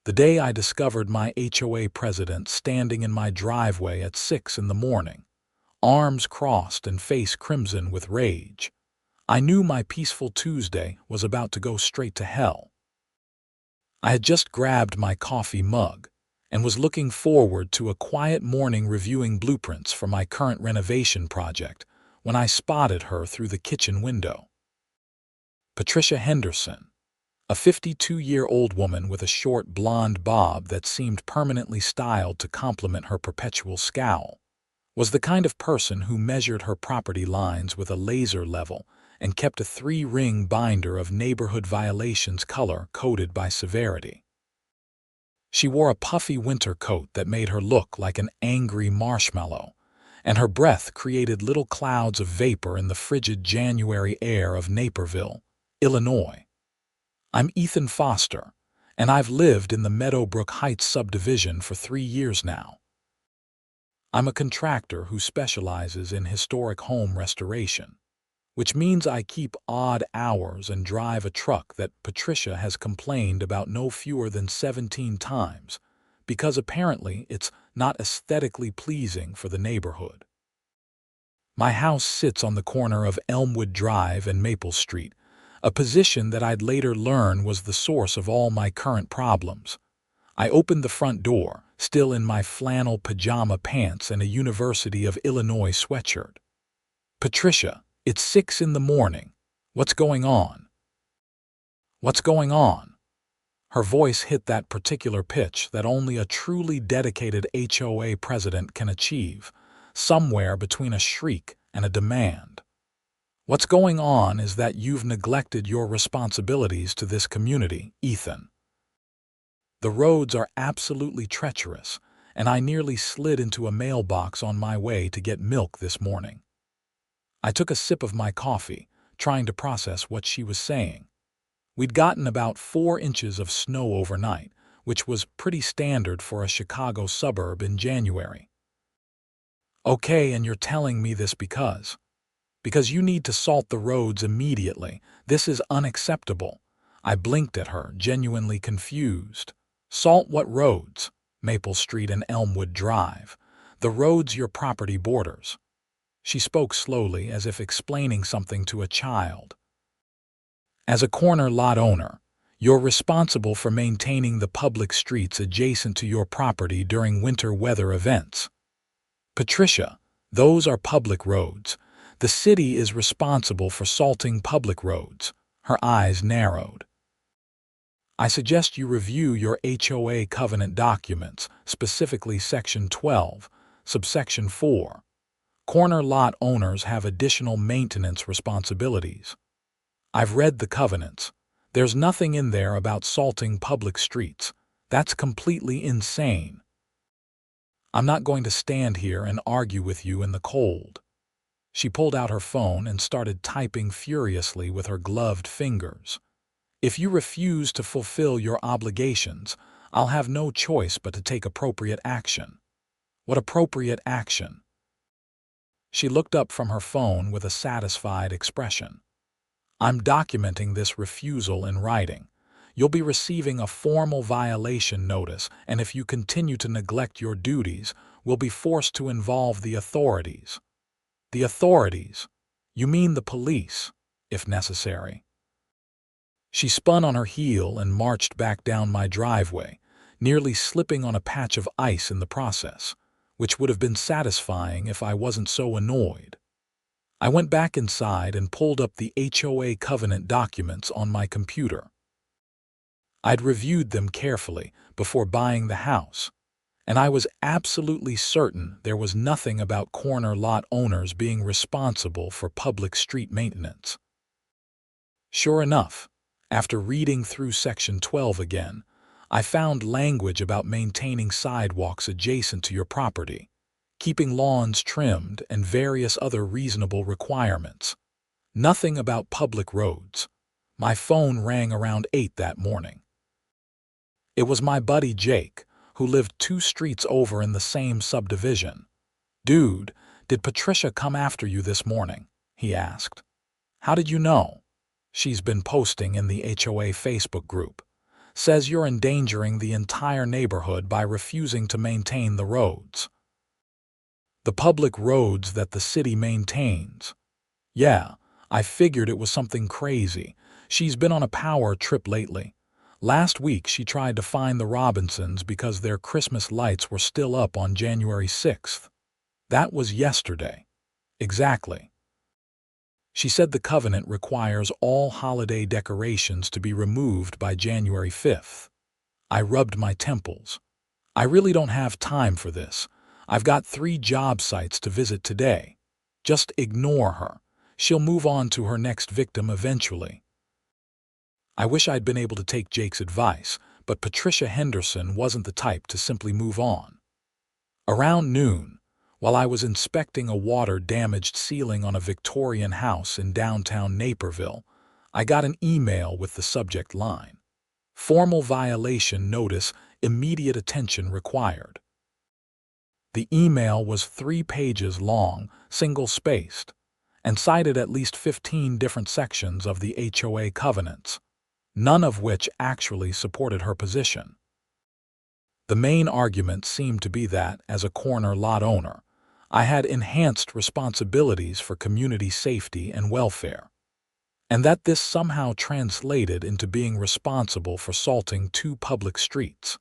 The day I discovered my HOA president standing in my driveway at 6 in the morning, arms crossed and face crimson with rage, I knew my peaceful Tuesday was about to go straight to hell. I had just grabbed my coffee mug and was looking forward to a quiet morning reviewing blueprints for my current renovation project when I spotted her through the kitchen window. Patricia Henderson, a 52-year-old woman with a short blonde bob that seemed permanently styled to complement her perpetual scowl, was the kind of person who measured her property lines with a laser level and kept a 3-ring binder of neighborhood violations color-coded by severity. She wore a puffy winter coat that made her look like an angry marshmallow, and her breath created little clouds of vapor in the frigid January air of Naperville, Illinois. I'm Ethan Foster, and I've lived in the Meadowbrook Heights subdivision for 3 years now. I'm a contractor who specializes in historic home restoration, which means I keep odd hours and drive a truck that Patricia has complained about no fewer than 17 times, because apparently it's not aesthetically pleasing for the neighborhood. My house sits on the corner of Elmwood Drive and Maple Street, a position that I'd later learn was the source of all my current problems. I opened the front door, still in my flannel pajama pants and a University of Illinois sweatshirt. "Patricia, it's 6 in the morning. What's going on?" "What's going on?" Her voice hit that particular pitch that only a truly dedicated HOA president can achieve, somewhere between a shriek and a demand. "What's going on is that you've neglected your responsibilities to this community, Ethan. The roads are absolutely treacherous, and I nearly slid into a mailbox on my way to get milk this morning." I took a sip of my coffee, trying to process what she was saying. We'd gotten about 4 inches of snow overnight, which was pretty standard for a Chicago suburb in January. "Okay, and you're telling me this because you need to salt the roads immediately. This is unacceptable." I blinked at her, genuinely confused. "Salt what roads?" "Maple Street and Elmwood Drive. The roads your property borders." She spoke slowly, as if explaining something to a child. "As a corner lot owner, you're responsible for maintaining the public streets adjacent to your property during winter weather events." "Patricia, those are public roads. The city is responsible for salting public roads." Her eyes narrowed. "I suggest you review your HOA covenant documents, specifically Section 12, subsection 4. Corner lot owners have additional maintenance responsibilities." "I've read the covenants. There's nothing in there about salting public streets. That's completely insane." "I'm not going to stand here and argue with you in the cold." She pulled out her phone and started typing furiously with her gloved fingers. "If you refuse to fulfill your obligations, I'll have no choice but to take appropriate action." "What appropriate action?" She looked up from her phone with a satisfied expression. "I'm documenting this refusal in writing. You'll be receiving a formal violation notice, and if you continue to neglect your duties, we'll be forced to involve the authorities." "The authorities? You mean the police, if necessary." She spun on her heel and marched back down my driveway, nearly slipping on a patch of ice in the process, which would have been satisfying if I wasn't so annoyed. I went back inside and pulled up the HOA covenant documents on my computer. I'd reviewed them carefully before buying the house, and I was absolutely certain there was nothing about corner lot owners being responsible for public street maintenance. Sure enough, after reading through Section 12 again, I found language about maintaining sidewalks adjacent to your property, keeping lawns trimmed, and various other reasonable requirements. Nothing about public roads. My phone rang around 8 that morning. It was my buddy Jake, who lived 2 streets over in the same subdivision. "Dude, did Patricia come after you this morning?" he asked. "How did you know?" "She's been posting in the HOA Facebook group. says you're endangering the entire neighborhood by refusing to maintain the roads. The public roads that the city maintains. Yeah, I figured it was something crazy. She's been on a power trip lately. Last week she tried to fine the Robinsons because their Christmas lights were still up on January 6th. That was yesterday. Exactly. She said the covenant requires all holiday decorations to be removed by January 5th. I rubbed my temples. I really don't have time for this. I've got 3 job sites to visit today. Just ignore her. She'll move on to her next victim eventually. I wish I'd been able to take Jake's advice, but Patricia Henderson wasn't the type to simply move on. Around noon, while I was inspecting a water-damaged ceiling on a Victorian house in downtown Naperville, I got an email with the subject line, "Formal violation notice, immediate attention required." The email was 3 pages long, single-spaced, and cited at least 15 different sections of the HOA covenants, none of which actually supported her position. The main argument seemed to be that, as a corner lot owner, I had enhanced responsibilities for community safety and welfare, and that this somehow translated into being responsible for salting 2 public streets.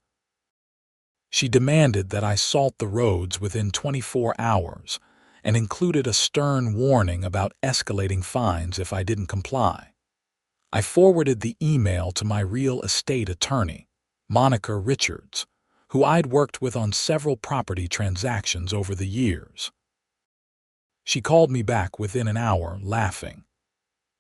She demanded that I salt the roads within 24 hours and included a stern warning about escalating fines if I didn't comply. I forwarded the email to my real estate attorney, Monica Richards, who I'd worked with on several property transactions over the years. She called me back within an hour, laughing.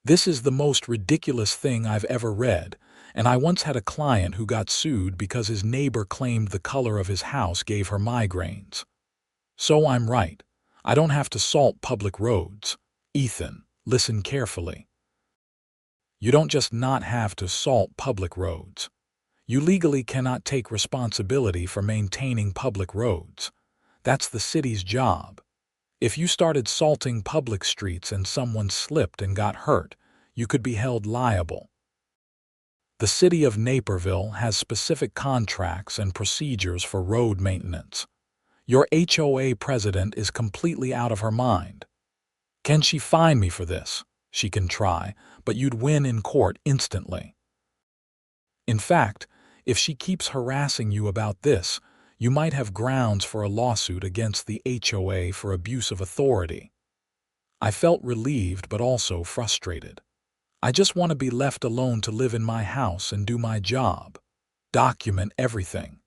"This is the most ridiculous thing I've ever read, and I once had a client who got sued because his neighbor claimed the color of his house gave her migraines. So I'm right. I don't have to salt public roads. Ethan, listen carefully. You don't just not have to salt public roads. You legally cannot take responsibility for maintaining public roads. That's the city's job. If you started salting public streets and someone slipped and got hurt, you could be held liable. The city of Naperville has specific contracts and procedures for road maintenance. Your HOA president is completely out of her mind. Can she fine me for this? She can try, but you'd win in court instantly. In fact, if she keeps harassing you about this, you might have grounds for a lawsuit against the HOA for abuse of authority." I felt relieved but also frustrated. I just want to be left alone to live in my house and do my job. Document everything.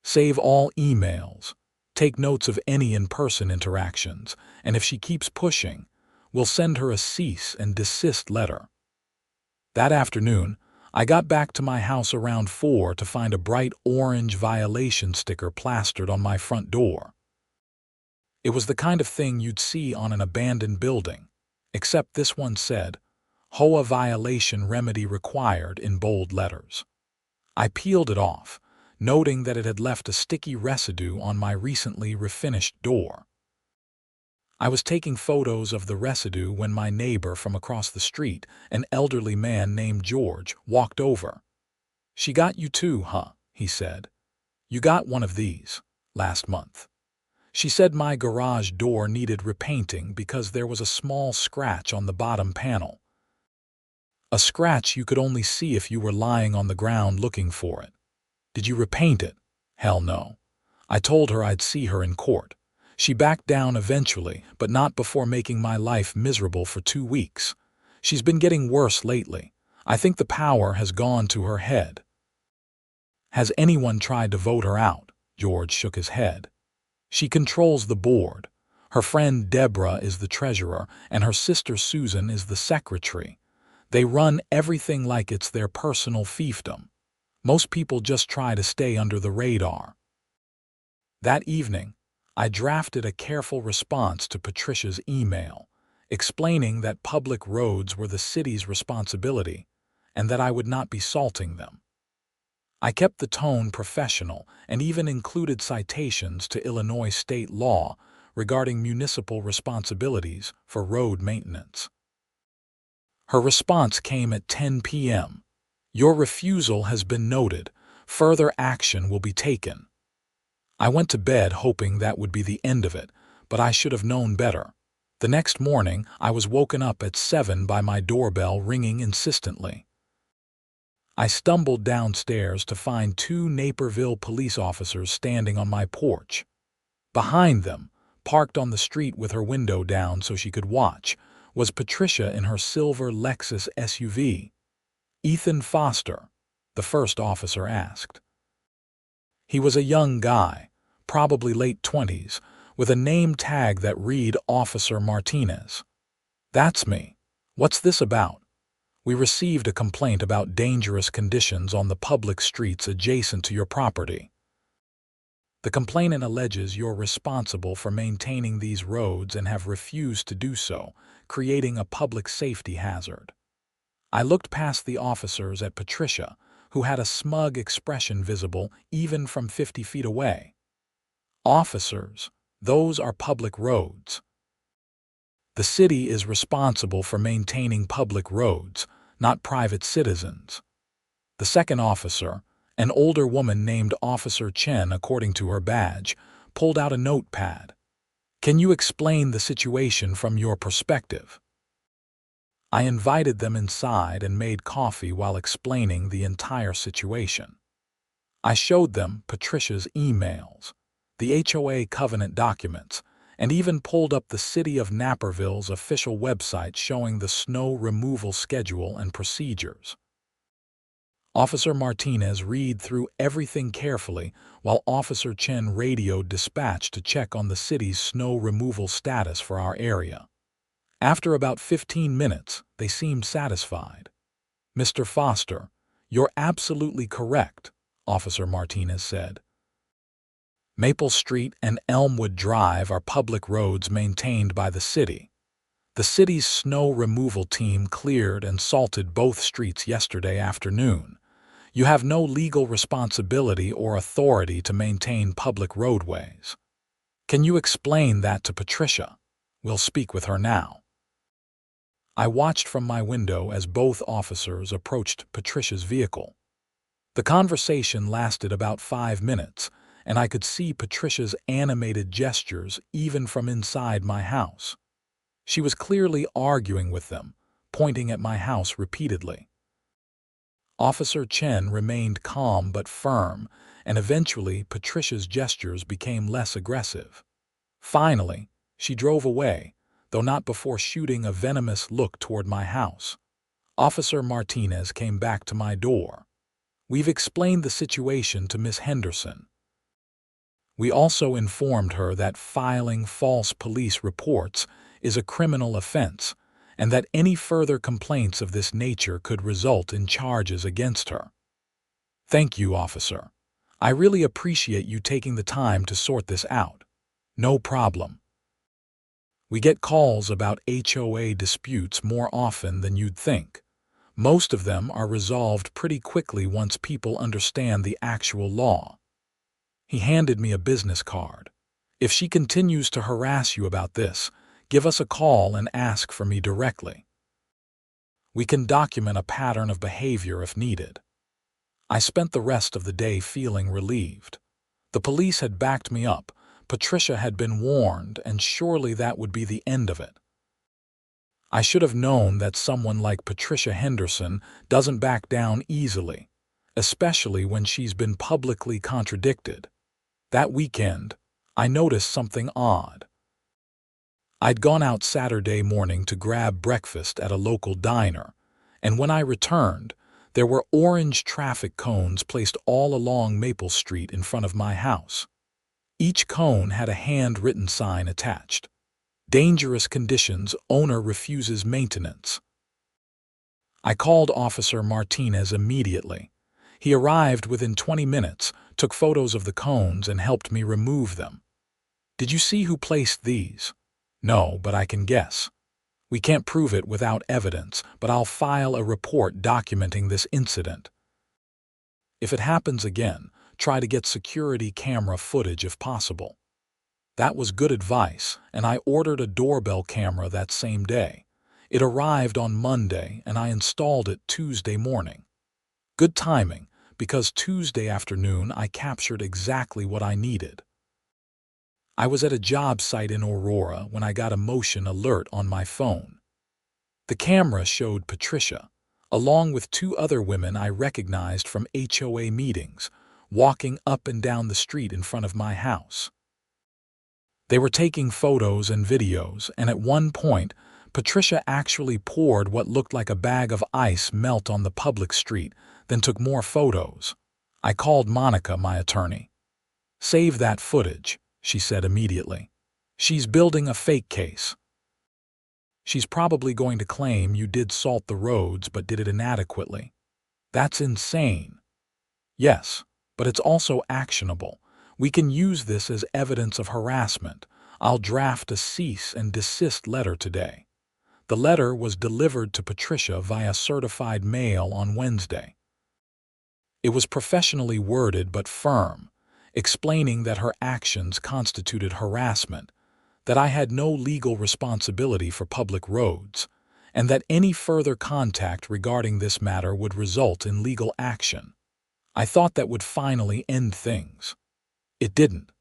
Save all emails. Take notes of any in-person interactions, and if she keeps pushing, we'll send her a cease and desist letter. That afternoon, I got back to my house around 4 to find a bright orange violation sticker plastered on my front door. It was the kind of thing you'd see on an abandoned building, except this one said, "HOA violation remedy required" in bold letters. I peeled it off, noting that it had left a sticky residue on my recently refinished door. I was taking photos of the residue when my neighbor from across the street, an elderly man named George, walked over. "She got you too, huh?" he said. "You got one of these last month. She said my garage door needed repainting because there was a small scratch on the bottom panel. A scratch you could only see if you were lying on the ground looking for it. Did you repaint it?" "Hell no." I told her I'd see her in court. She backed down eventually, but not before making my life miserable for 2 weeks. She's been getting worse lately. I think the power has gone to her head. "Has anyone tried to vote her out?" George shook his head. "She controls the board. Her friend Deborah is the treasurer, and her sister Susan is the secretary. They run everything like it's their personal fiefdom. Most people just try to stay under the radar." That evening, I drafted a careful response to Patricia's email, explaining that public roads were the city's responsibility and that I would not be salting them. I kept the tone professional and even included citations to Illinois state law regarding municipal responsibilities for road maintenance. Her response came at 10 p.m. Your refusal has been noted. Further action will be taken. I went to bed hoping that would be the end of it, but I should have known better. The next morning, I was woken up at 7 by my doorbell ringing insistently. I stumbled downstairs to find two Naperville police officers standing on my porch. Behind them, parked on the street with her window down so she could watch, was Patricia in her silver Lexus SUV. "Ethan Foster?" the first officer asked. He was a young guy, probably late 20s, with a name tag that read Officer Martinez. "That's me. What's this about?" "We received a complaint about dangerous conditions on the public streets adjacent to your property. The complainant alleges you're responsible for maintaining these roads and have refused to do so, creating a public safety hazard." I looked past the officers at Patricia, who had a smug expression visible even from 50 feet away. "Officers, those are public roads. The city is responsible for maintaining public roads, not private citizens." The second officer, an older woman named Officer Chen according to her badge, pulled out a notepad. "Can you explain the situation from your perspective?" I invited them inside and made coffee while explaining the entire situation. I showed them Patricia's emails, the HOA covenant documents, and even pulled up the City of Naperville's official website showing the snow removal schedule and procedures. Officer Martinez read through everything carefully while Officer Chen radioed dispatch to check on the city's snow removal status for our area. After about 15 minutes, they seemed satisfied. "Mr. Foster, you're absolutely correct," Officer Martinez said. "Maple Street and Elmwood Drive are public roads maintained by the city. The city's snow removal team cleared and salted both streets yesterday afternoon. You have no legal responsibility or authority to maintain public roadways. Can you explain that to Patricia? We'll speak with her now." I watched from my window as both officers approached Patricia's vehicle. The conversation lasted about 5 minutes, and I could see Patricia's animated gestures even from inside my house. She was clearly arguing with them, pointing at my house repeatedly. Officer Chen remained calm but firm, and eventually Patricia's gestures became less aggressive. Finally, she drove away, though not before shooting a venomous look toward my house. Officer Martinez came back to my door. "We've explained the situation to Miss Henderson. We also informed her that filing false police reports is a criminal offense, and that any further complaints of this nature could result in charges against her." "Thank you, officer. I really appreciate you taking the time to sort this out." "No problem. We get calls about HOA disputes more often than you'd think. Most of them are resolved pretty quickly once people understand the actual law." He handed me a business card. "If she continues to harass you about this, give us a call and ask for me directly. We can document a pattern of behavior if needed." I spent the rest of the day feeling relieved. The police had backed me up, Patricia had been warned, and surely that would be the end of it. I should have known that someone like Patricia Henderson doesn't back down easily, especially when she's been publicly contradicted. That weekend, I noticed something odd. I'd gone out Saturday morning to grab breakfast at a local diner, and when I returned, there were orange traffic cones placed all along Maple Street in front of my house. Each cone had a handwritten sign attached. "Dangerous conditions, owner refuses maintenance." I called Officer Martinez immediately. He arrived within 20 minutes, took photos of the cones, and helped me remove them. "Did you see who placed these?" "No, but I can guess. We can't prove it without evidence, but I'll file a report documenting this incident. If it happens again, try to get security camera footage if possible." That was good advice, and I ordered a doorbell camera that same day. It arrived on Monday, and I installed it Tuesday morning. Good timing, because Tuesday afternoon I captured exactly what I needed. I was at a job site in Aurora when I got a motion alert on my phone. The camera showed Patricia, along with two other women I recognized from HOA meetings, walking up and down the street in front of my house. They were taking photos and videos, and at one point, Patricia actually poured what looked like a bag of ice melt on the public street, then took more photos. I called Monica, my attorney. "Save that footage," she said immediately. "She's building a fake case. She's probably going to claim you did salt the roads but did it inadequately. That's insane." "Yes, but it's also actionable. We can use this as evidence of harassment. I'll draft a cease and desist letter today." The letter was delivered to Patricia via certified mail on Wednesday. It was professionally worded but firm, explaining that her actions constituted harassment, that I had no legal responsibility for public roads, and that any further contact regarding this matter would result in legal action. I thought that would finally end things. It didn't.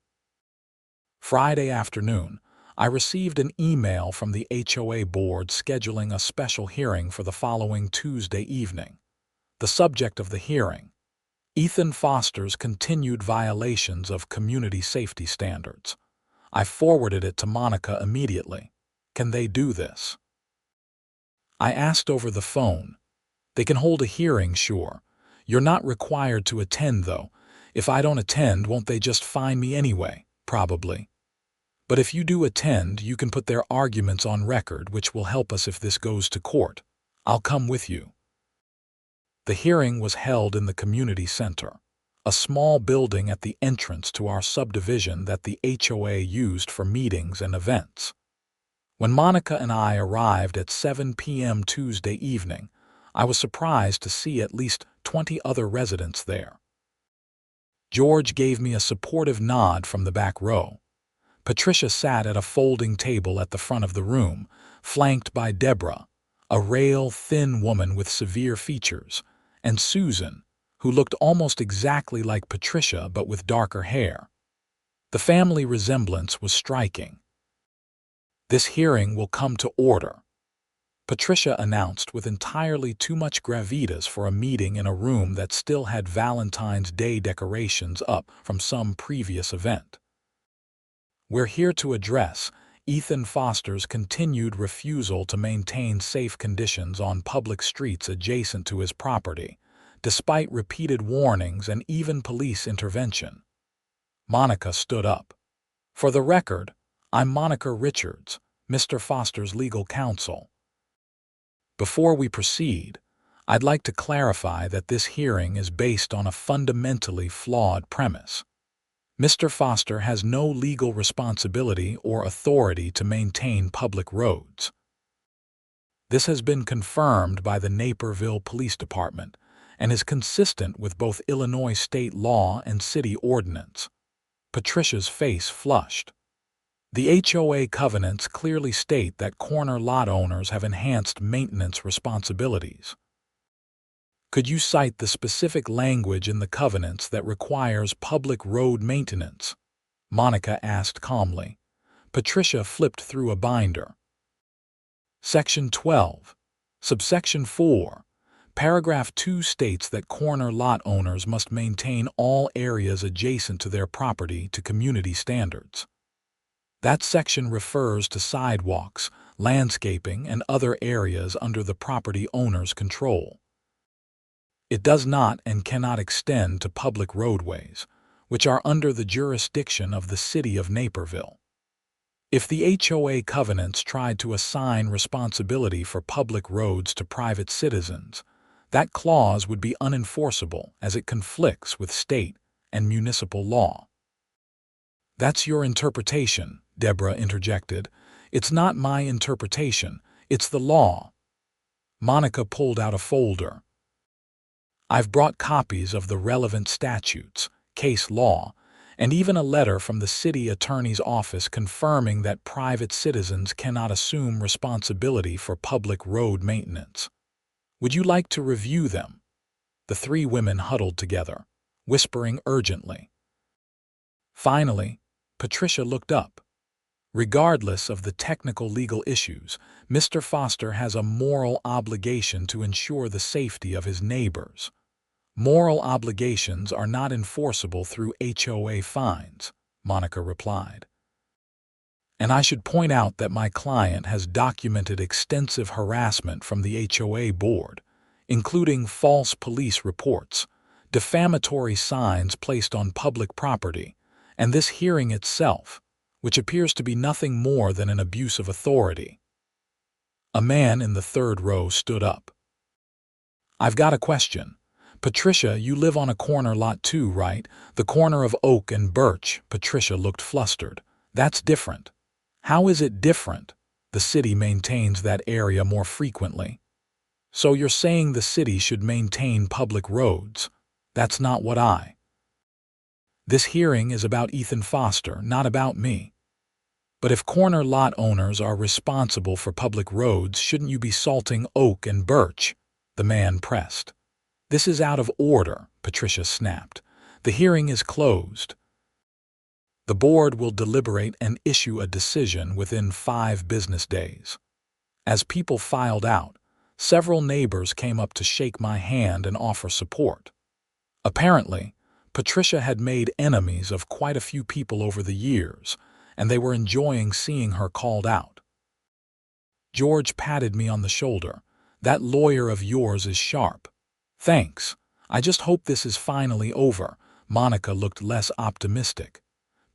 Friday afternoon, I received an email from the HOA board scheduling a special hearing for the following Tuesday evening. The subject of the hearing: Ethan Foster's continued violations of community safety standards. I forwarded it to Monica immediately. "Can they do this?" I asked over the phone. "They can hold a hearing, sure. You're not required to attend, though. If I don't attend, won't they just fine me anyway?" "Probably. But if you do attend, you can put their arguments on record, which will help us if this goes to court. I'll come with you." The hearing was held in the community center, a small building at the entrance to our subdivision that the HOA used for meetings and events. When Monica and I arrived at 7 p.m. Tuesday evening, I was surprised to see at least 20 other residents there. George gave me a supportive nod from the back row. Patricia sat at a folding table at the front of the room, flanked by Deborah, a rail, thin woman with severe features, and Susan, who looked almost exactly like Patricia but with darker hair. The family resemblance was striking. "This hearing will come to order," Patricia announced with entirely too much gravitas for a meeting in a room that still had Valentine's Day decorations up from some previous event. "We're here to address Ethan Foster's continued refusal to maintain safe conditions on public streets adjacent to his property, despite repeated warnings and even police intervention." Monica stood up. "For the record, I'm Monica Richards, Mr. Foster's legal counsel. Before we proceed, I'd like to clarify that this hearing is based on a fundamentally flawed premise. Mr. Foster has no legal responsibility or authority to maintain public roads. This has been confirmed by the Naperville Police Department and is consistent with both Illinois state law and city ordinance." Patricia's face flushed. "The HOA covenants clearly state that corner lot owners have enhanced maintenance responsibilities." "Could you cite the specific language in the covenants that requires public road maintenance?" Monica asked calmly. Patricia flipped through a binder. Section 12, subsection 4, paragraph 2 states that corner lot owners must maintain all areas adjacent to their property to community standards. That section refers to sidewalks, landscaping, and other areas under the property owner's control. It does not and cannot extend to public roadways, which are under the jurisdiction of the city of Naperville. If the HOA covenants tried to assign responsibility for public roads to private citizens, that clause would be unenforceable as it conflicts with state and municipal law. "That's your interpretation," Deborah interjected. "It's not my interpretation, it's the law." Monica pulled out a folder. "I've brought copies of the relevant statutes, case law, and even a letter from the city attorney's office confirming that private citizens cannot assume responsibility for public road maintenance. Would you like to review them?" The three women huddled together, whispering urgently. Finally, Patricia looked up. Regardless of the technical legal issues, Mr. Foster has a moral obligation to ensure the safety of his neighbors. Moral obligations are not enforceable through HOA fines, Monica replied. And I should point out that my client has documented extensive harassment from the HOA board, including false police reports, defamatory signs placed on public property, and this hearing itself, which appears to be nothing more than an abuse of authority. A man in the third row stood up. I've got a question. Patricia, you live on a corner lot too, right? The corner of Oak and Birch. Patricia looked flustered. That's different. How is it different? The city maintains that area more frequently. So you're saying the city should maintain public roads? That's not what I... This hearing is about Ethan Foster, not about me. But if corner lot owners are responsible for public roads, shouldn't you be salting Oak and Birch? The man pressed. This is out of order, Patricia snapped. The hearing is closed. The board will deliberate and issue a decision within 5 business days. As people filed out, several neighbors came up to shake my hand and offer support. Apparently, Patricia had made enemies of quite a few people over the years, and they were enjoying seeing her called out. George patted me on the shoulder. That lawyer of yours is sharp. Thanks. I just hope this is finally over. Monica looked less optimistic.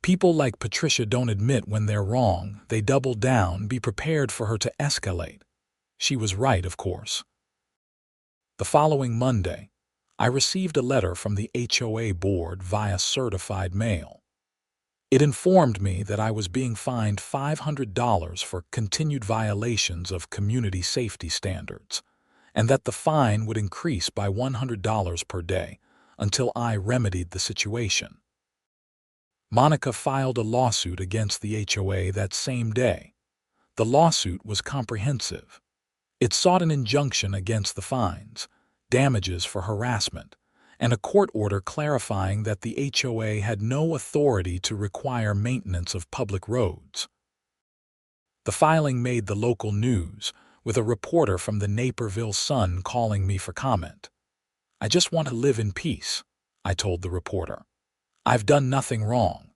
People like Patricia don't admit when they're wrong. They double down. Be prepared for her to escalate. She was right, of course. The following Monday, I received a letter from the HOA board via certified mail. It informed me that I was being fined $500 for continued violations of community safety standards, and that the fine would increase by $100 per day until I remedied the situation. Monica filed a lawsuit against the HOA that same day. The lawsuit was comprehensive. It sought an injunction against the fines, damages for harassment, and a court order clarifying that the HOA had no authority to require maintenance of public roads. The filing made the local news, with a reporter from the Naperville Sun calling me for comment. I just want to live in peace, I told the reporter. I've done nothing wrong.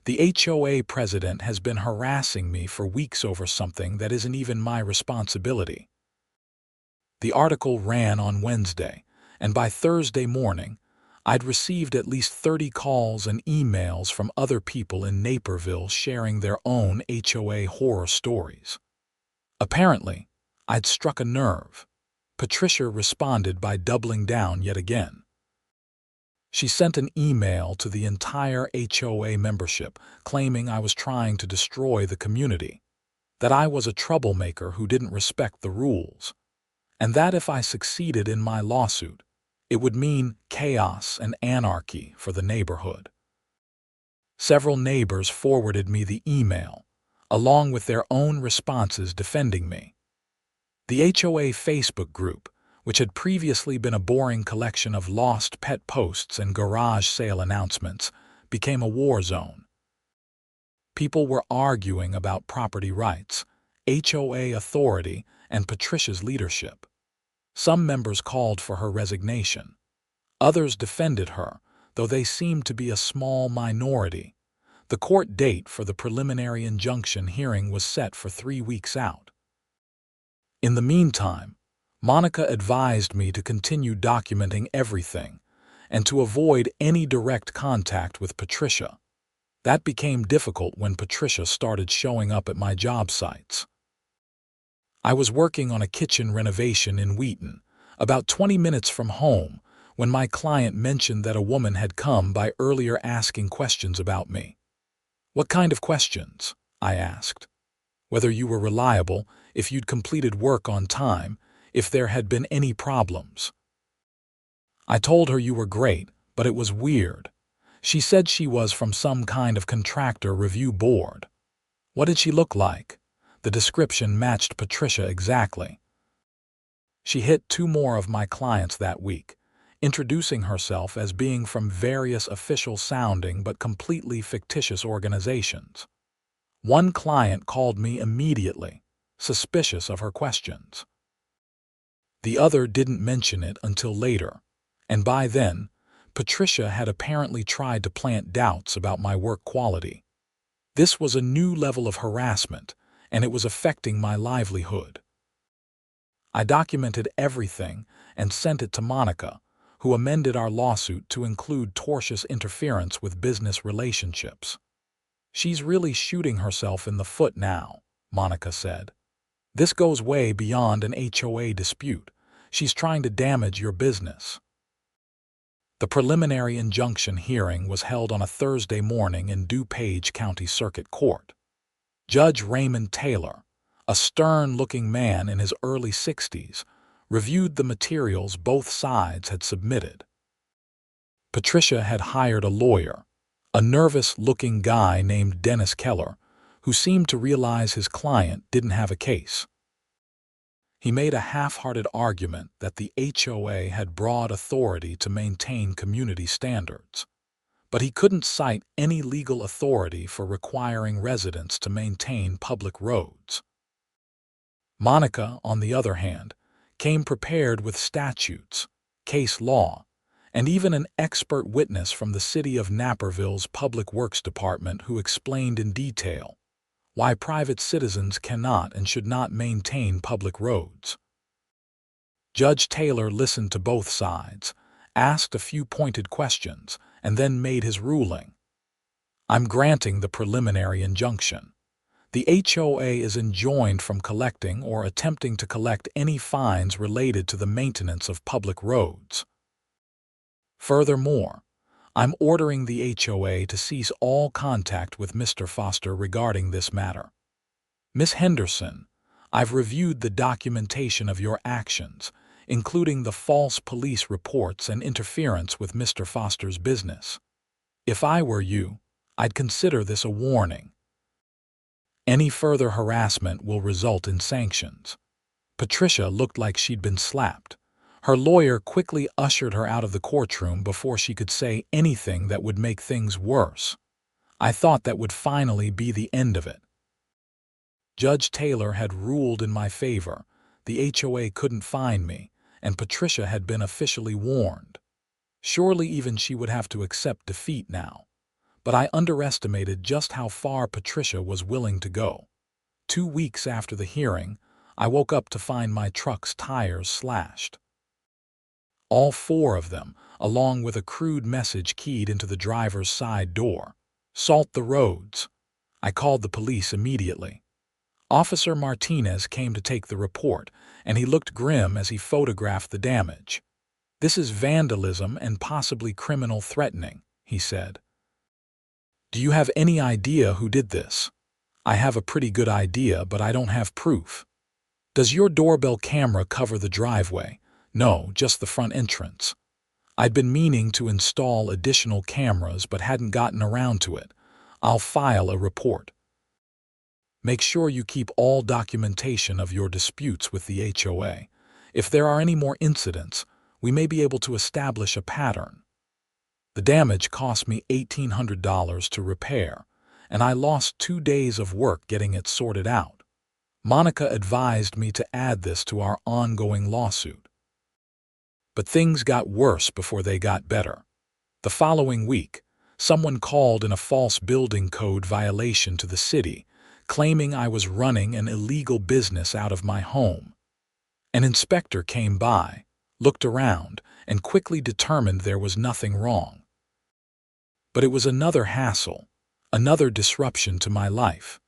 The HOA president has been harassing me for weeks over something that isn't even my responsibility. The article ran on Wednesday, and by Thursday morning, I'd received at least 30 calls and emails from other people in Naperville sharing their own HOA horror stories. Apparently, I'd struck a nerve. Patricia responded by doubling down yet again. She sent an email to the entire HOA membership claiming I was trying to destroy the community, that I was a troublemaker who didn't respect the rules, and that if I succeeded in my lawsuit, it would mean chaos and anarchy for the neighborhood. Several neighbors forwarded me the email, along with their own responses defending me. The HOA Facebook group, which had previously been a boring collection of lost pet posts and garage sale announcements, became a war zone. People were arguing about property rights, HOA authority, and Patricia's leadership. Some members called for her resignation. Others defended her, though they seemed to be a small minority. The court date for the preliminary injunction hearing was set for 3 weeks out. In the meantime, Monica advised me to continue documenting everything and to avoid any direct contact with Patricia. That became difficult when Patricia started showing up at my job sites. I was working on a kitchen renovation in Wheaton, about 20 minutes from home, when my client mentioned that a woman had come by earlier asking questions about me. What kind of questions? I asked. Whether you were reliable, if you'd completed work on time, if there had been any problems. I told her you were great, but it was weird. She said she was from some kind of contractor review board. What did she look like? The description matched Patricia exactly. She hit 2 more of my clients that week, introducing herself as being from various official-sounding but completely fictitious organizations. One client called me immediately, suspicious of her questions. The other didn't mention it until later, and by then, Patricia had apparently tried to plant doubts about my work quality. This was a new level of harassment, and it was affecting my livelihood. I documented everything and sent it to Monica, who amended our lawsuit to include tortious interference with business relationships. "She's really shooting herself in the foot now," Monica said. "This goes way beyond an HOA dispute. She's trying to damage your business." The preliminary injunction hearing was held on a Thursday morning in DuPage County Circuit Court. Judge Raymond Taylor, a stern-looking man in his early 60s, reviewed the materials both sides had submitted. Patricia had hired a lawyer, a nervous-looking guy named Dennis Keller, who seemed to realize his client didn't have a case. He made a half-hearted argument that the HOA had broad authority to maintain community standards, but he couldn't cite any legal authority for requiring residents to maintain public roads. Monica, on the other hand, came prepared with statutes, case law, and even an expert witness from the city of Naperville's Public Works Department who explained in detail why private citizens cannot and should not maintain public roads. Judge Taylor listened to both sides, asked a few pointed questions, and then made his ruling. "I'm granting the preliminary injunction. The HOA is enjoined from collecting or attempting to collect any fines related to the maintenance of public roads. Furthermore, I'm ordering the HOA to cease all contact with Mr. Foster regarding this matter. Ms. Henderson, I've reviewed the documentation of your actions, including the false police reports and interference with Mr. Foster's business. If I were you, I'd consider this a warning. Any further harassment will result in sanctions." Patricia looked like she'd been slapped. Her lawyer quickly ushered her out of the courtroom before she could say anything that would make things worse. I thought that would finally be the end of it. Judge Taylor had ruled in my favor. The HOA couldn't find me, and Patricia had been officially warned. Surely even she would have to accept defeat now. But I underestimated just how far Patricia was willing to go. 2 weeks after the hearing, I woke up to find my truck's tires slashed. All 4 of them, along with a crude message keyed into the driver's side door. "Salt the roads." I called the police immediately. Officer Martinez came to take the report, and he looked grim as he photographed the damage. "This is vandalism and possibly criminal threatening," he said. "Do you have any idea who did this?" "I have a pretty good idea, but I don't have proof." "Does your doorbell camera cover the driveway?" "No, just the front entrance." "I'd been meaning to install additional cameras but hadn't gotten around to it. I'll file a report." Make sure you keep all documentation of your disputes with the HOA. If there are any more incidents, we may be able to establish a pattern. The damage cost me $1,800 to repair, and I lost 2 days of work getting it sorted out. Monica advised me to add this to our ongoing lawsuit. But things got worse before they got better. The following week, someone called in a false building code violation to the city, claiming I was running an illegal business out of my home. An inspector came by, looked around, and quickly determined there was nothing wrong. But it was another hassle, another disruption to my life.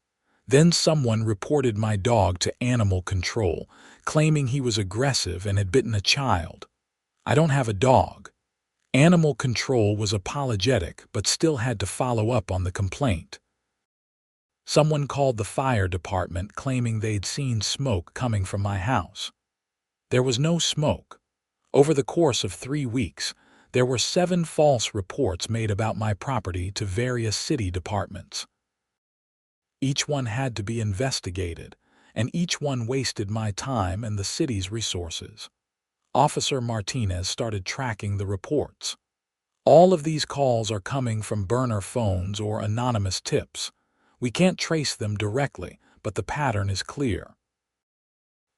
Then someone reported my dog to animal control, claiming he was aggressive and had bitten a child. I don't have a dog. Animal control was apologetic but still had to follow up on the complaint. Someone called the fire department claiming they'd seen smoke coming from my house. There was no smoke. Over the course of 3 weeks, there were 7 false reports made about my property to various city departments. Each one had to be investigated, and each one wasted my time and the city's resources. Officer Martinez started tracking the reports. All of these calls are coming from burner phones or anonymous tips. We can't trace them directly, but the pattern is clear.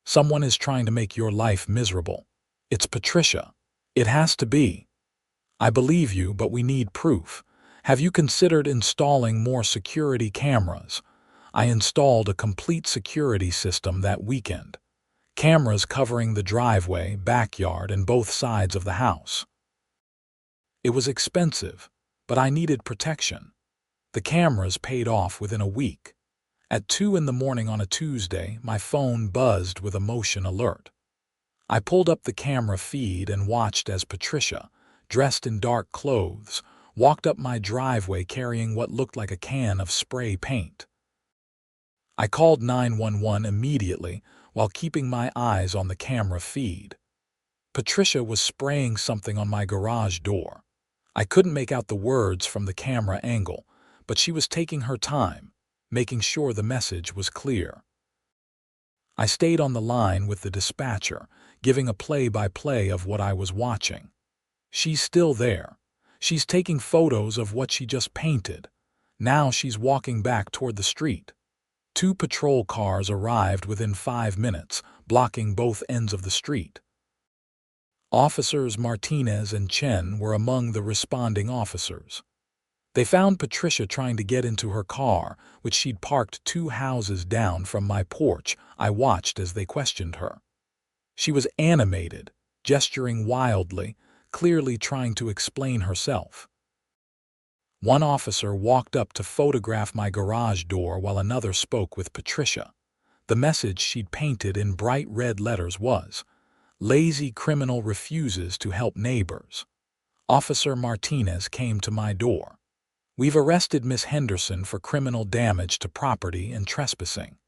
Someone is trying to make your life miserable. It's Patricia. It has to be. I believe you, but we need proof. Have you considered installing more security cameras? I installed a complete security system that weekend. Cameras covering the driveway, backyard, and both sides of the house. It was expensive, but I needed protection. The cameras paid off within a week. At 2 in the morning on a Tuesday, my phone buzzed with a motion alert. I pulled up the camera feed and watched as Patricia, dressed in dark clothes, walked up my driveway carrying what looked like a can of spray paint. I called 911 immediately while keeping my eyes on the camera feed. Patricia was spraying something on my garage door. I couldn't make out the words from the camera angle, but she was taking her time, making sure the message was clear. I stayed on the line with the dispatcher, giving a play-by-play of what I was watching. She's still there. She's taking photos of what she just painted. Now she's walking back toward the street. 2 patrol cars arrived within 5 minutes, blocking both ends of the street. Officers Martinez and Chen were among the responding officers. They found Patricia trying to get into her car, which she'd parked 2 houses down from my porch. I watched as they questioned her. She was animated, gesturing wildly, clearly trying to explain herself. One officer walked up to photograph my garage door while another spoke with Patricia. The message she'd painted in bright red letters was, "Lazy criminal refuses to help neighbors." Officer Martinez came to my door. "We've arrested Miss Henderson for criminal damage to property and trespassing.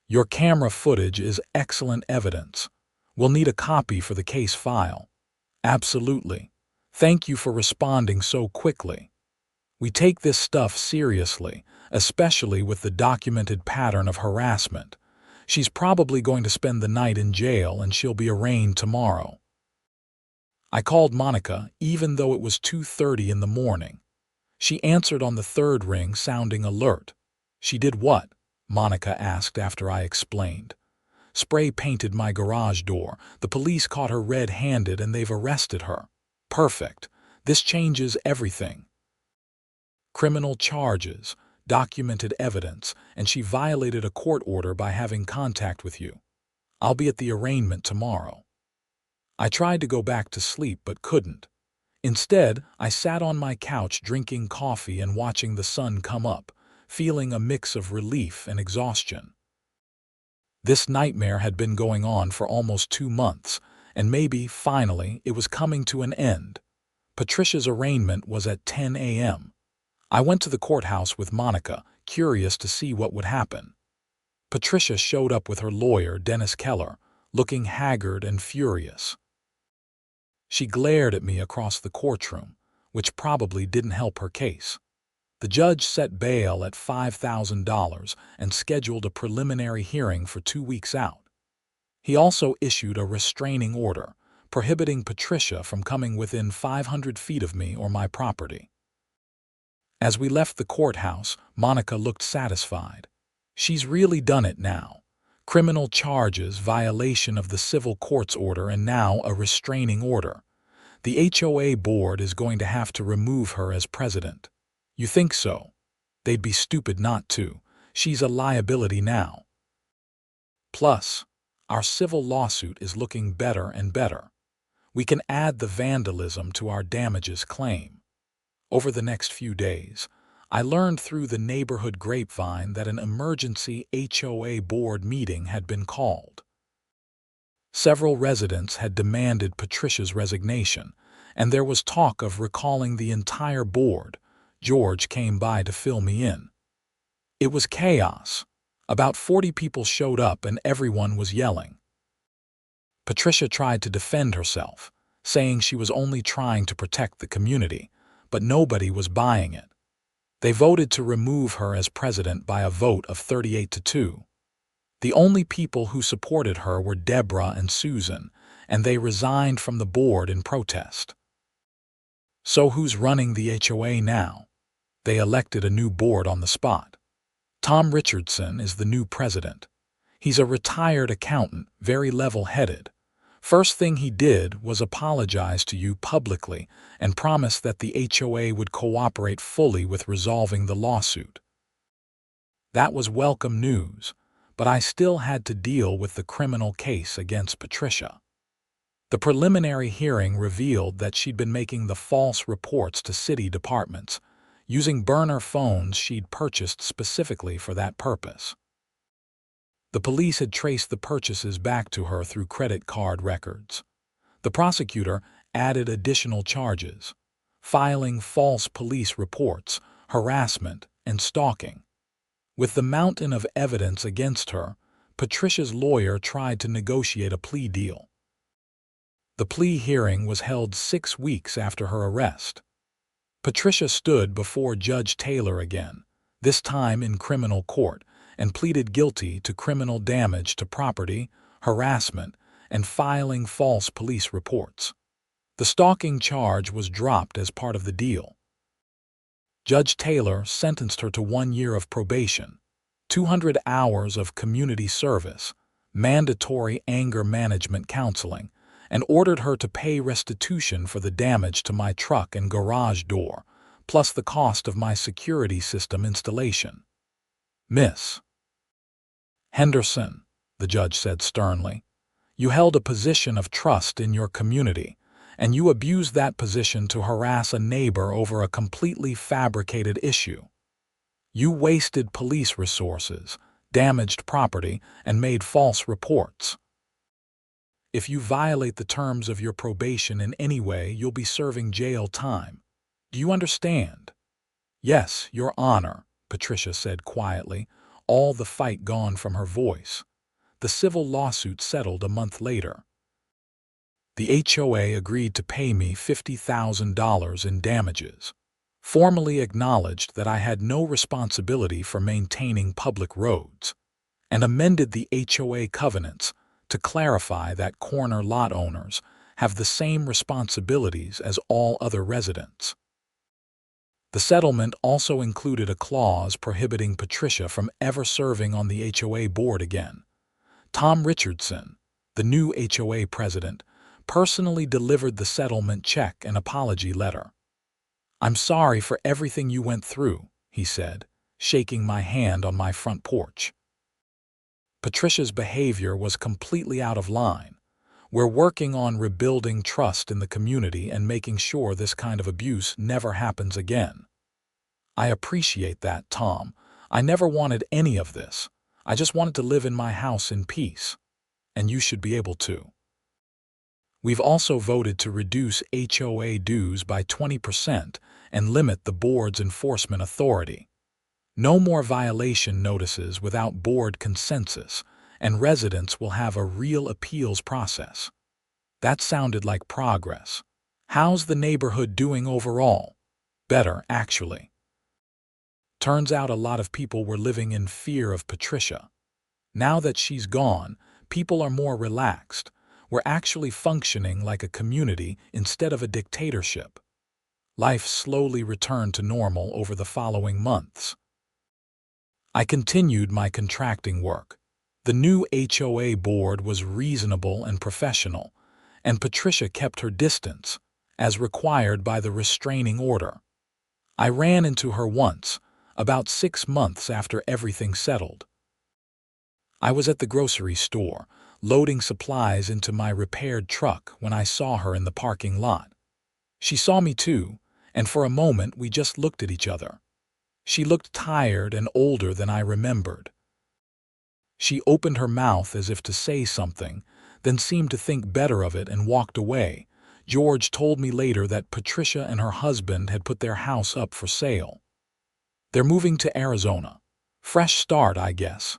Your camera footage is excellent evidence. We'll need a copy for the case file." "Absolutely. Thank you for responding so quickly. We take this stuff seriously, especially with the documented pattern of harassment. She's probably going to spend the night in jail and she'll be arraigned tomorrow." I called Monica even though it was 2:30 in the morning. She answered on the 3rd ring, sounding alert. "She did what?" Monica asked after I explained. "Spray painted my garage door. The police caught her red-handed and they've arrested her." "Perfect. This changes everything. Criminal charges, documented evidence, and she violated a court order by having contact with you. I'll be at the arraignment tomorrow." I tried to go back to sleep but couldn't. Instead, I sat on my couch drinking coffee and watching the sun come up, feeling a mix of relief and exhaustion. This nightmare had been going on for almost 2 months, and maybe, finally, it was coming to an end. Patricia's arraignment was at 10 a.m. I went to the courthouse with Monica, curious to see what would happen. Patricia showed up with her lawyer, Dennis Keller, looking haggard and furious. She glared at me across the courtroom, which probably didn't help her case. The judge set bail at $5,000 and scheduled a preliminary hearing for 2 weeks out. He also issued a restraining order, prohibiting Patricia from coming within 500 feet of me or my property. As we left the courthouse, Monica looked satisfied. She's really done it now. Criminal charges, violation of the civil court's order, and now a restraining order. The HOA board is going to have to remove her as president. You think so? They'd be stupid not to. She's a liability now. Plus, our civil lawsuit is looking better and better. We can add the vandalism to our damages claim. Over the next few days, I learned through the neighborhood grapevine that an emergency HOA board meeting had been called. Several residents had demanded Patricia's resignation, and there was talk of recalling the entire board. George came by to fill me in. It was chaos. About 40 people showed up and everyone was yelling. Patricia tried to defend herself, saying she was only trying to protect the community, but nobody was buying it. They voted to remove her as president by a vote of 38-2. The only people who supported her were Deborah and Susan, and they resigned from the board in protest. So who's running the HOA now? They elected a new board on the spot. Tom Richardson is the new president. He's a retired accountant, very level-headed. First thing he did was apologize to you publicly and promise that the HOA would cooperate fully with resolving the lawsuit. That was welcome news, but I still had to deal with the criminal case against Patricia. The preliminary hearing revealed that she'd been making the false reports to city departments, using burner phones she'd purchased specifically for that purpose. The police had traced the purchases back to her through credit card records. The prosecutor added additional charges: filing false police reports, harassment, and stalking. With the mountain of evidence against her, Patricia's lawyer tried to negotiate a plea deal. The plea hearing was held 6 weeks after her arrest. Patricia stood before Judge Taylor again, this time in criminal court, and pleaded guilty to criminal damage to property, harassment, and filing false police reports. The stalking charge was dropped as part of the deal. Judge Taylor sentenced her to 1 year of probation, 200 hours of community service, mandatory anger management counseling, and ordered her to pay restitution for the damage to my truck and garage door, plus the cost of my security system installation. Miss Henderson, the judge said sternly, you held a position of trust in your community, and you abused that position to harass a neighbor over a completely fabricated issue. You wasted police resources, damaged property, and made false reports. If you violate the terms of your probation in any way, you'll be serving jail time. Do you understand? Yes, Your Honor, Patricia said quietly, all the fight gone from her voice. The civil lawsuit settled a month later. The HOA agreed to pay me $50,000 in damages, formally acknowledged that I had no responsibility for maintaining public roads, and amended the HOA covenants to clarify that corner lot owners have the same responsibilities as all other residents. The settlement also included a clause prohibiting Patricia from ever serving on the HOA board again. Tom Richardson, the new HOA president, personally delivered the settlement check and apology letter. I'm sorry for everything you went through, he said, shaking my hand on my front porch. Patricia's behavior was completely out of line. We're working on rebuilding trust in the community and making sure this kind of abuse never happens again. I appreciate that, Tom. I never wanted any of this. I just wanted to live in my house in peace. And you should be able to. We've also voted to reduce HOA dues by 20% and limit the board's enforcement authority. No more violation notices without board consensus, and residents will have a real appeals process. That sounded like progress. How's the neighborhood doing overall? Better, actually. Turns out a lot of people were living in fear of Patricia. Now that she's gone, people are more relaxed. We're actually functioning like a community instead of a dictatorship. Life slowly returned to normal over the following months. I continued my contracting work. The new HOA board was reasonable and professional, and Patricia kept her distance, as required by the restraining order. I ran into her once, about 6 months after everything settled. I was at the grocery store, loading supplies into my repaired truck when I saw her in the parking lot. She saw me too, and for a moment we just looked at each other. She looked tired and older than I remembered. She opened her mouth as if to say something, then seemed to think better of it and walked away. George told me later that Patricia and her husband had put their house up for sale. They're moving to Arizona. Fresh start, I guess.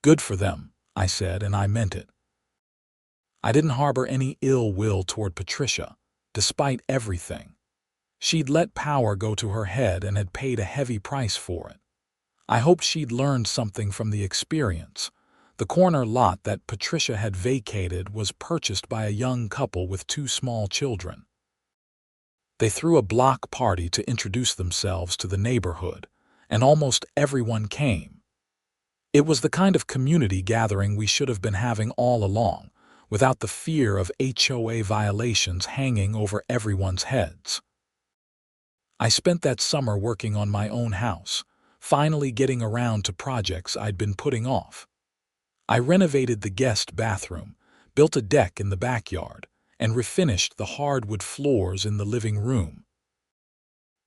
Good for them, I said, and I meant it. I didn't harbor any ill will toward Patricia, despite everything. She'd let power go to her head and had paid a heavy price for it. I hoped she'd learned something from the experience, The corner lot that Patricia had vacated was purchased by a young couple with 2 small children. They threw a block party to introduce themselves to the neighborhood, and almost everyone came. It was the kind of community gathering we should have been having all along, without the fear of HOA violations hanging over everyone's heads. I spent that summer working on my own house, finally getting around to projects I'd been putting off. I renovated the guest bathroom, built a deck in the backyard, and refinished the hardwood floors in the living room.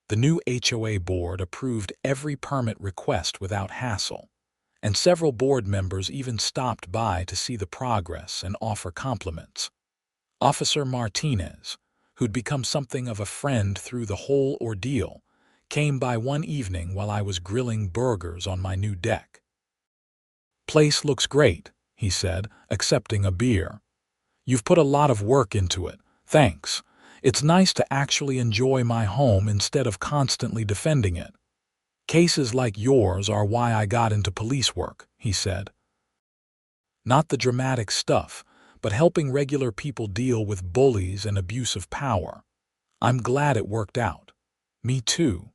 The new HOA board approved every permit request without hassle, and several board members even stopped by to see the progress and offer compliments. Officer Martinez, who'd become something of a friend through the whole ordeal, came by one evening while I was grilling burgers on my new deck. "Place looks great," he said, accepting a beer. "You've put a lot of work into it. Thanks. It's nice to actually enjoy my home instead of constantly defending it. Cases like yours are why I got into police work," he said. "Not the dramatic stuff, but helping regular people deal with bullies and abuse of power. I'm glad it worked out." "Me too.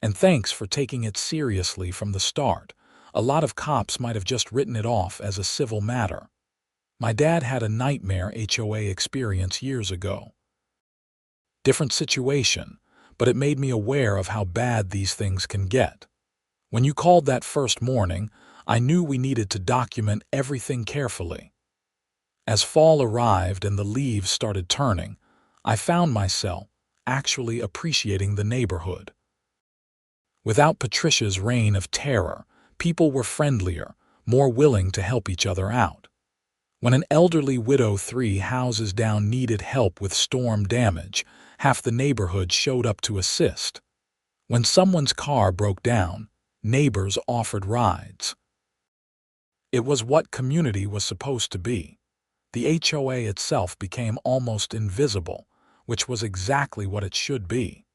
And thanks for taking it seriously from the start. A lot of cops might have just written it off as a civil matter. My dad had a nightmare HOA experience years ago. Different situation, but it made me aware of how bad these things can get. When you called that first morning, I knew we needed to document everything carefully. As fall arrived and the leaves started turning, I found myself actually appreciating the neighborhood. Without Patricia's reign of terror, people were friendlier, more willing to help each other out. When an elderly widow 3 houses down needed help with storm damage, half the neighborhood showed up to assist. When someone's car broke down, neighbors offered rides. It was what community was supposed to be. The HOA itself became almost invisible, which was exactly what it should be.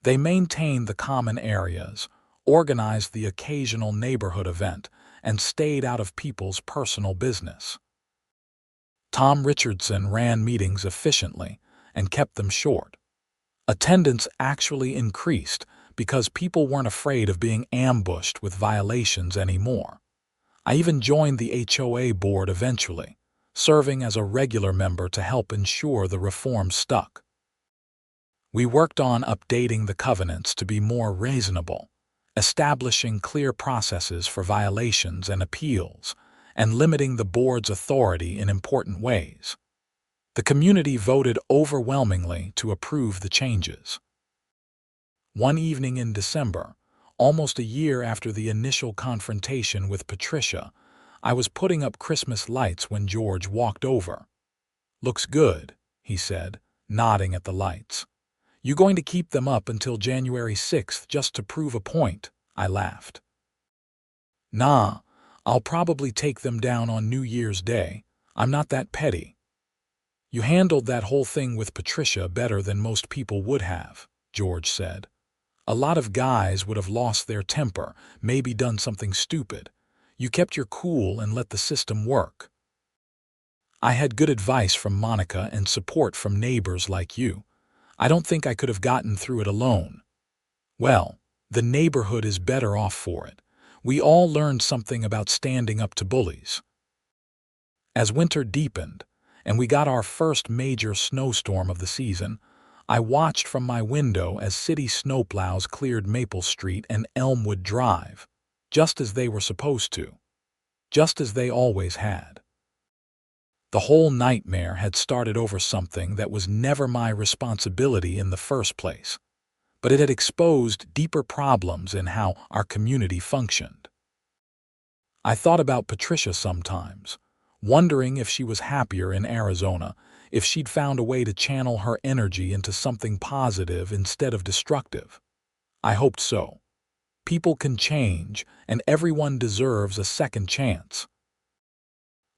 They maintained the common areas, organized the occasional neighborhood event, and stayed out of people's personal business. Tom Richardson ran meetings efficiently and kept them short. Attendance actually increased because people weren't afraid of being ambushed with violations anymore. I even joined the HOA board eventually, serving as a regular member to help ensure the reform stuck. We worked on updating the covenants to be more reasonable, establishing clear processes for violations and appeals, and limiting the board's authority in important ways. The community voted overwhelmingly to approve the changes. One evening in December, almost a year after the initial confrontation with Patricia, I was putting up Christmas lights when George walked over. "Looks good," he said, nodding at the lights. "You going to keep them up until January 6th just to prove a point?" I laughed. "Nah, I'll probably take them down on New Year's Day. I'm not that petty." "You handled that whole thing with Patricia better than most people would have," George said. "A lot of guys would have lost their temper, maybe done something stupid. You kept your cool and let the system work." "I had good advice from Monica and support from neighbors like you. I don't think I could have gotten through it alone." "Well, the neighborhood is better off for it. We all learned something about standing up to bullies." As winter deepened, and we got our first major snowstorm of the season, I watched from my window as city snowplows cleared Maple Street and Elmwood Drive, just as they were supposed to, just as they always had. The whole nightmare had started over something that was never my responsibility in the first place, but it had exposed deeper problems in how our community functioned. I thought about Patricia sometimes, wondering if she was happier in Arizona, if she'd found a way to channel her energy into something positive instead of destructive. I hoped so. People can change, and everyone deserves a second chance.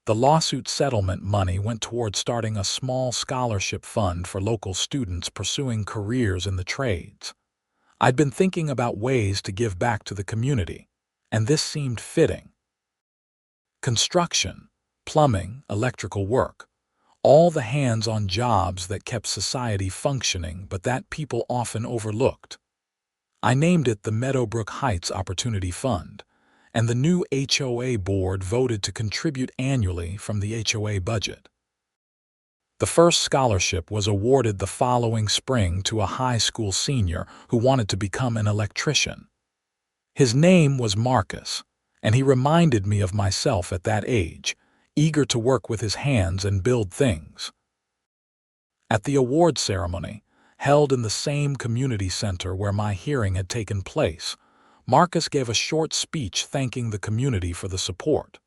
The lawsuit settlement money went toward starting a small scholarship fund for local students pursuing careers in the trades. I'd been thinking about ways to give back to the community, and this seemed fitting. Construction, plumbing, electrical work, all the hands-on jobs that kept society functioning but that people often overlooked. I named it the Meadowbrook Heights Opportunity Fund, and the new HOA board voted to contribute annually from the HOA budget. The first scholarship was awarded the following spring to a high school senior who wanted to become an electrician. His name was Marcus, and he reminded me of myself at that age, eager to work with his hands and build things. At the award ceremony, held in the same community center where my hearing had taken place, Marcus gave a short speech thanking the community for the support.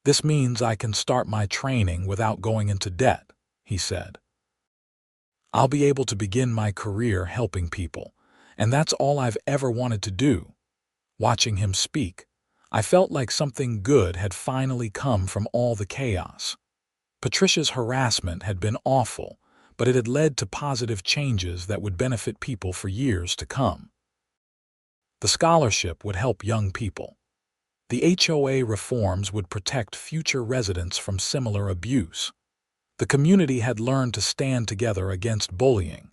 "This means I can start my training without going into debt," he said. "I'll be able to begin my career helping people, and that's all I've ever wanted to do." Watching him speak, I felt like something good had finally come from all the chaos. Patricia's harassment had been awful, but it had led to positive changes that would benefit people for years to come. The scholarship would help young people. The HOA reforms would protect future residents from similar abuse. The community had learned to stand together against bullying.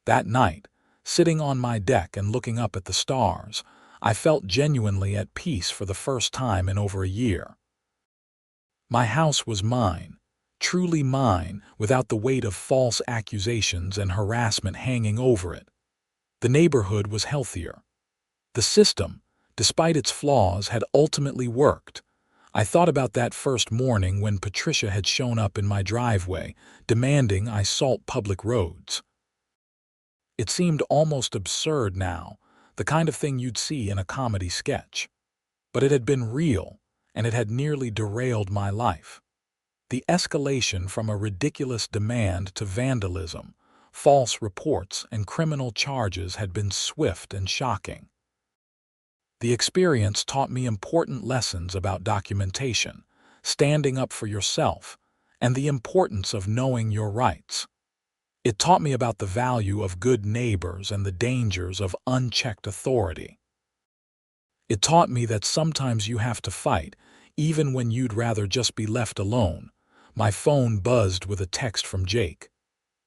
That night, sitting on my deck and looking up at the stars, I felt genuinely at peace for the first time in over a year. My house was mine, truly mine, without the weight of false accusations and harassment hanging over it. The neighborhood was healthier. The system, despite its flaws, had ultimately worked. I thought about that first morning when Patricia had shown up in my driveway, demanding I salt public roads. It seemed almost absurd now, the kind of thing you'd see in a comedy sketch. But it had been real, and it had nearly derailed my life. The escalation from a ridiculous demand to vandalism, false reports, and criminal charges had been swift and shocking. The experience taught me important lessons about documentation, standing up for yourself, and the importance of knowing your rights. It taught me about the value of good neighbors and the dangers of unchecked authority. It taught me that sometimes you have to fight, even when you'd rather just be left alone. My phone buzzed with a text from Jake.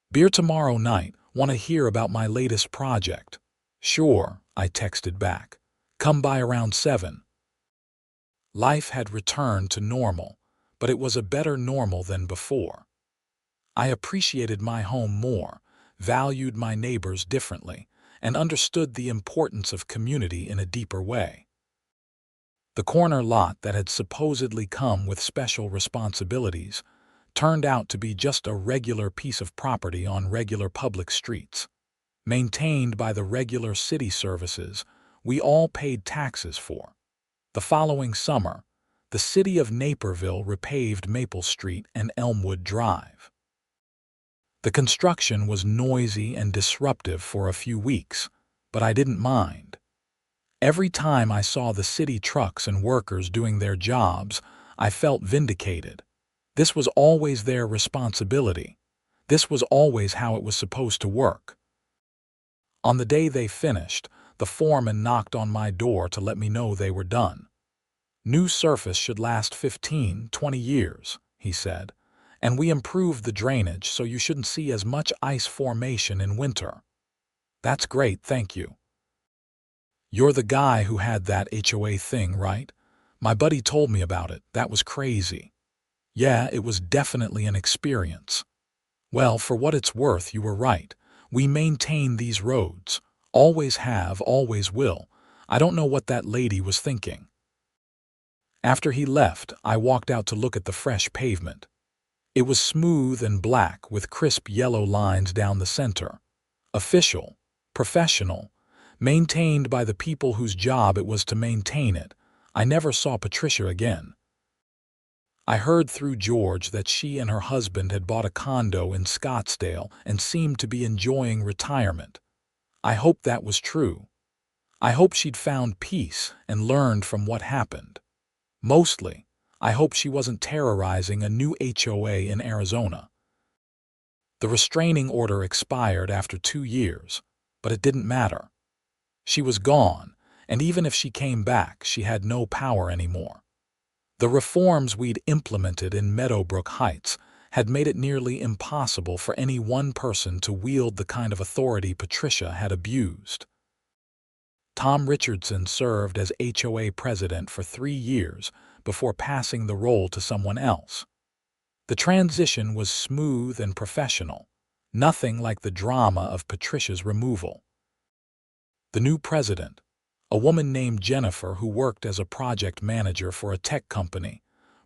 "Beer tomorrow night, want to hear about my latest project?" "Sure," I texted back. "Come by around 7. Life had returned to normal, but it was a better normal than before. I appreciated my home more, valued my neighbors differently, and understood the importance of community in a deeper way. The corner lot that had supposedly come with special responsibilities turned out to be just a regular piece of property on regular public streets, maintained by the regular city services we all paid taxes for. The following summer, the city of Naperville repaved Maple Street and Elmwood Drive. The construction was noisy and disruptive for a few weeks, but I didn't mind. Every time I saw the city trucks and workers doing their jobs, I felt vindicated. This was always their responsibility. This was always how it was supposed to work. On the day they finished, the foreman knocked on my door to let me know they were done. "New surface should last 15-20 years, he said, "and we improved the drainage so you shouldn't see as much ice formation in winter." "That's great, thank you." "You're the guy who had that HOA thing, right? My buddy told me about it. That was crazy." "Yeah, it was definitely an experience." "Well, for what it's worth, you were right. We maintain these roads. Always have, always will. I don't know what that lady was thinking." After he left, I walked out to look at the fresh pavement. It was smooth and black with crisp yellow lines down the center. Official, professional, maintained by the people whose job it was to maintain it. I never saw Patricia again. I heard through George that she and her husband had bought a condo in Scottsdale and seemed to be enjoying retirement. I hoped that was true. I hoped she'd found peace and learned from what happened. Mostly, I hoped she wasn't terrorizing a new HOA in Arizona. The restraining order expired after 2 years, but it didn't matter. She was gone, and even if she came back, she had no power anymore. The reforms we'd implemented in Meadowbrook Heights had made it nearly impossible for any one person to wield the kind of authority Patricia had abused. Tom Richardson served as HOA president for 3 years before passing the role to someone else. The transition was smooth and professional, nothing like the drama of Patricia's removal. The new president, a woman named Jennifer who worked as a project manager for a tech company,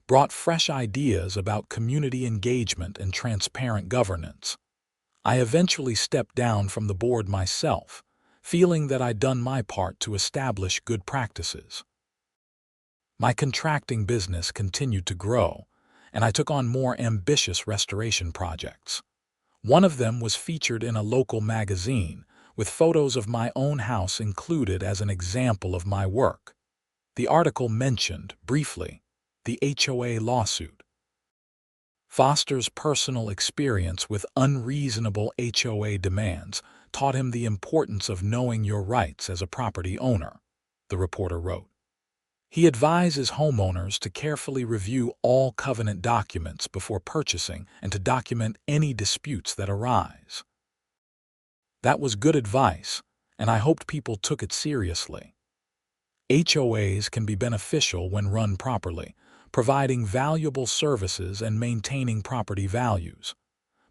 brought fresh ideas about community engagement and transparent governance. I eventually stepped down from the board myself, feeling that I'd done my part to establish good practices. My contracting business continued to grow, and I took on more ambitious restoration projects. One of them was featured in a local magazine, with photos of my own house included as an example of my work. The article mentioned, briefly, the HOA lawsuit. Foster's personal experience with unreasonable HOA demands taught him the importance of knowing your rights as a property owner, the reporter wrote. He advises homeowners to carefully review all covenant documents before purchasing and to document any disputes that arise. That was good advice, and I hoped people took it seriously. HOAs can be beneficial when run properly, providing valuable services and maintaining property values.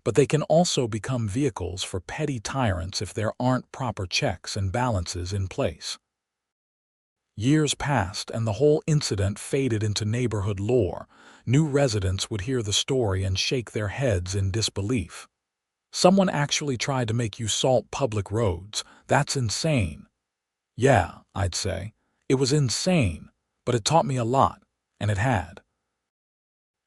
But they can also become vehicles for petty tyrants if there aren't proper checks and balances in place. Years passed and the whole incident faded into neighborhood lore. New residents would hear the story and shake their heads in disbelief. Someone actually tried to make you salt public roads. That's insane. Yeah, I'd say. It was insane, but it taught me a lot, and it had.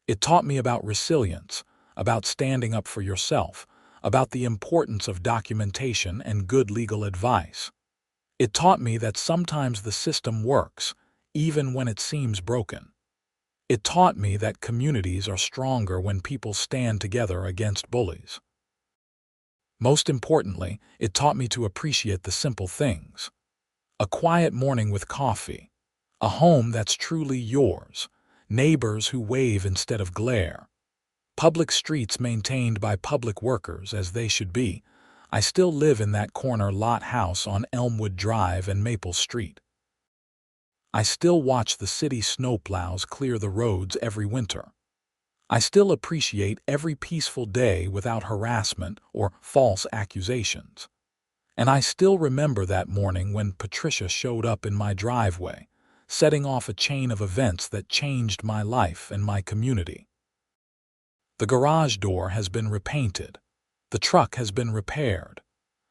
It taught me about resilience, about standing up for yourself, about the importance of documentation and good legal advice. It taught me that sometimes the system works, even when it seems broken. It taught me that communities are stronger when people stand together against bullies. Most importantly, it taught me to appreciate the simple things. A quiet morning with coffee, a home that's truly yours, neighbors who wave instead of glare, public streets maintained by public workers as they should be. I still live in that corner lot house on Elmwood Drive and Maple Street. I still watch the city snowplows clear the roads every winter. I still appreciate every peaceful day without harassment or false accusations. And I still remember that morning when Patricia showed up in my driveway, setting off a chain of events that changed my life and my community. The garage door has been repainted. The truck has been repaired.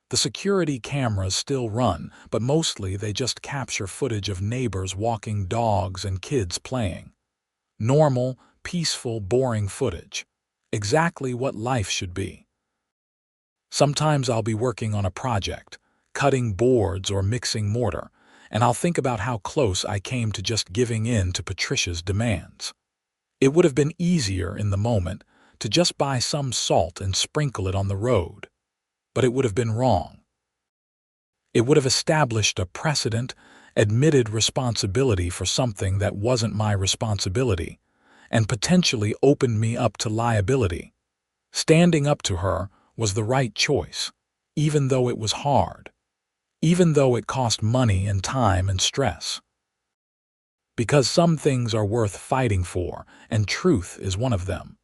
The security cameras still run, but mostly they just capture footage of neighbors walking dogs and kids playing. Normal, peaceful, boring footage. Exactly what life should be. Sometimes I'll be working on a project, cutting boards or mixing mortar, and I'll think about how close I came to just giving in to Patricia's demands. It would have been easier in the moment to just buy some salt and sprinkle it on the road, but it would have been wrong. It would have established a precedent, admitted responsibility for something that wasn't my responsibility, and potentially opened me up to liability. Standing up to her was the right choice, even though it was hard, even though it cost money and time and stress. Because some things are worth fighting for, and truth is one of them.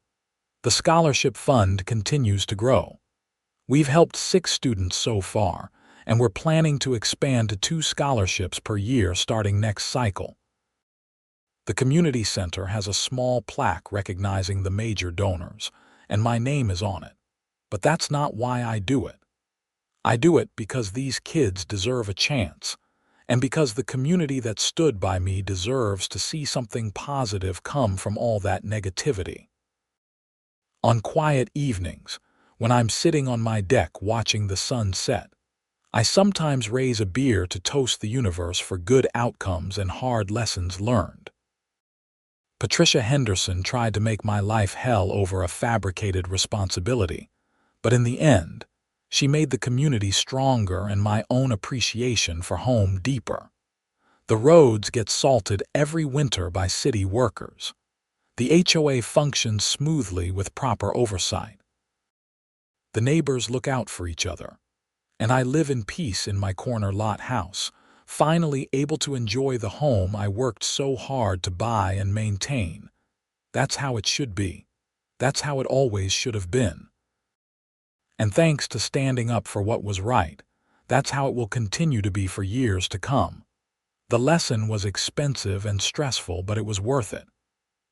The scholarship fund continues to grow. We've helped 6 students so far, and we're planning to expand to 2 scholarships per year starting next cycle. The community center has a small plaque recognizing the major donors, and my name is on it. But that's not why I do it. I do it because these kids deserve a chance, and because the community that stood by me deserves to see something positive come from all that negativity. On quiet evenings, when I'm sitting on my deck watching the sun set, I sometimes raise a beer to toast the universe for good outcomes and hard lessons learned. Patricia Henderson tried to make my life hell over a fabricated responsibility, but in the end, she made the community stronger and my own appreciation for home deeper. The roads get salted every winter by city workers. The HOA functions smoothly with proper oversight. The neighbors look out for each other. And I live in peace in my corner lot house, finally able to enjoy the home I worked so hard to buy and maintain. That's how it should be. That's how it always should have been. And thanks to standing up for what was right, that's how it will continue to be for years to come. The lesson was expensive and stressful, but it was worth it.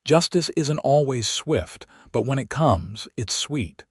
Justice isn't always swift, but when it comes, it's sweet.